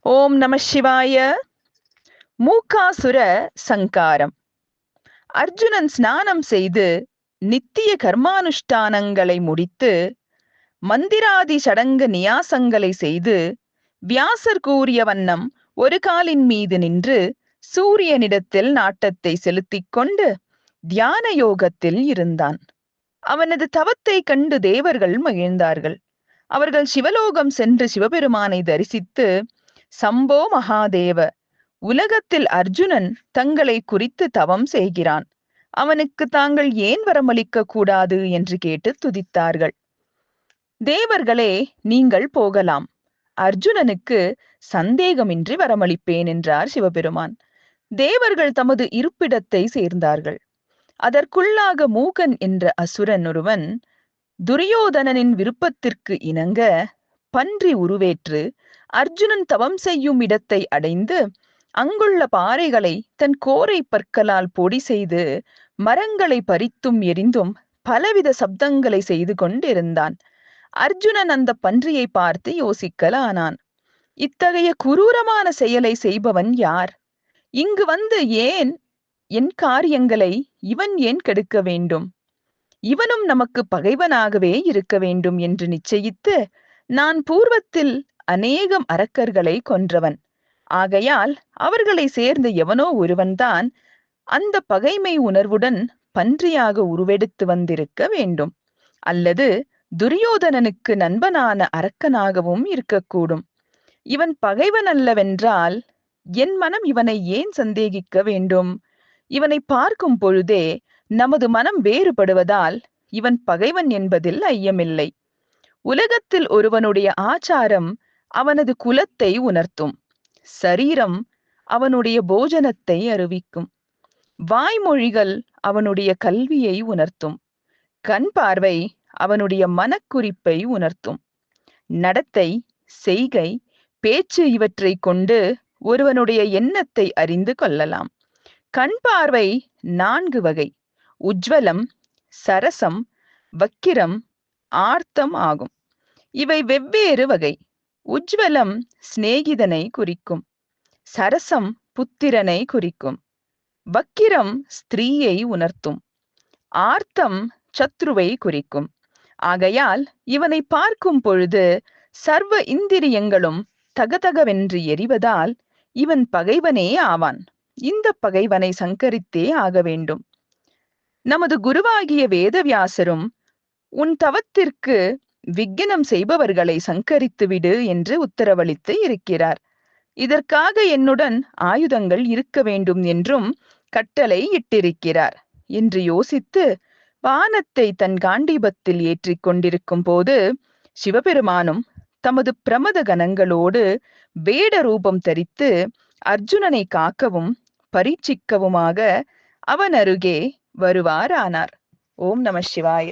ஓம் நம சிவாய. மூகாசுர சங்காரம். அர்ஜுனன் ஸ்நானம் செய்து நித்திய கர்மானுஷ்டானங்களை முடித்து மந்திராதி சடங்கு நியாசங்களை செய்து வியாசர் கூறிய வண்ணம் ஒரு காலின் மீது நின்று சூரியனிடத்தில் நாட்டத்தை செலுத்திக் கொண்டு தியான யோகத்தில் இருந்தான். அவனது தவத்தை கண்டு தேவர்கள் மகிழ்ந்தார்கள். அவர்கள் சிவலோகம் சென்று சிவபெருமானை தரிசித்து, சம்போ மகாதேவ, உலகத்தில் அர்ஜுனன் தங்களை குறித்து தவம் செய்கிறான், அவனுக்கு தாங்கள் ஏன் வரமளிக்க கூடாது என்று கேட்டு துதித்தார்கள். தேவர்களே, நீங்கள் போகலாம், அர்ஜுனனுக்கு சந்தேகமின்றி வரமளிப்பேன் என்றார் சிவபெருமான். தேவர்கள் தமது இருப்பிடத்தை சேர்ந்தார்கள். அதற்குள்ளாக மூகன் என்ற அசுரன் ஒருவன் துரியோதனனின் விருப்பத்திற்கு இணங்க பன்றி உருவேற்று அர்ஜுனன் தவம் செய்யும் இடத்தை அடைந்து அங்குள்ள பாறைகளை தன் கோரை பற்களால் பொடி செய்து மரங்களை பறித்தும் எரிந்தும் பலவித சப்தங்களை செய்து கொண்டிருந்தான். அர்ஜுனன் அந்த பன்றியை பார்த்து யோசிக்கலானான். இத்தகைய குரூரமான செயலை செய்பவன் யார்? இங்கு வந்து என் காரியங்களை இவன் ஏன் கெடுக்க வேண்டும்? இவனும் நமக்கு பகைவனாகவே இருக்க வேண்டும் என்று நிச்சயித்து, நான் பூர்வத்தில் அநேகம் அரக்கர்களை கொன்றவன், ஆகையால் அவர்களை சேர்ந்த எவனோ ஒருவன்தான் அந்த பகைமை உணர்வுடன் பன்றியாக உருவெடுத்து வந்திருக்க வேண்டும். அல்லது துரியோதனனுக்கு நண்பனான அரக்கனாகவும் இருக்கக்கூடும். இவன் பகைவன் அல்லவென்றால் என் மனம் இவனை ஏன் சந்தேகிக்க வேண்டும்? இவனை பார்க்கும் பொழுதே நமது மனம் வேறுபடுவதால் இவன் பகைவன் என்பதில் ஐயமில்லை. உலகத்தில் ஒருவனுடைய ஆச்சாரம் அவனது குலத்தை உணர்த்தும். சரீரம் அவனுடைய போஜனத்தை அறிவிக்கும். வாய்மொழிகள் அவனுடைய கல்வியை உணர்த்தும். கண் பார்வை அவனுடைய மனக்குறிப்பை உணர்த்தும். நடத்தை, செய்கை, பேச்சு இவற்றை கொண்டு ஒருவனுடைய எண்ணத்தை அறிந்து கொள்ளலாம். கண் பார்வை 4 வகை: உஜ்வலம், சரசம், வக்கிரம், ஆர்த்தம் ஆகும். இவை வெவ்வேறு வகை. உஜ்வலம் சிநேகிதனை குறிக்கும். சரசம் புத்திரனை குறிக்கும். வக்கிரம் ஸ்திரீயை உணர்த்தும். ஆர்த்தம் சத்ருவை குறிக்கும். ஆகையால் இவனை பார்க்கும் பொழுது சர்வ இந்திரியங்களும் தகதகவென்று எரிவதால் இவன் பகைவனே ஆவான். இந்த பகைவனை சங்கரித்தே ஆக வேண்டும். நமது குருவாகிய வேதவியாசரும் உன் தவத்திற்கு விக்னம் செய்பவர்களை சங்கரித்து விடு என்று உத்தரவளித்து இருக்கிறார். இதற்காக என்னுடன் ஆயுதங்கள் இருக்க வேண்டும் என்றும் கட்டளை இட்டிருக்கிறார் என்று யோசித்து வானத்தை தன் காண்டீபத்தில் ஏற்றிக் கொண்டிருக்கும் போது சிவபெருமானும் தமது பிரமத கணங்களோடு வேட ரூபம் தரித்து அர்ஜுனனை காக்கவும் பரீட்சிக்கவுமாக அவன் அருகே வருவாரானார். ஓம் நம சிவாய.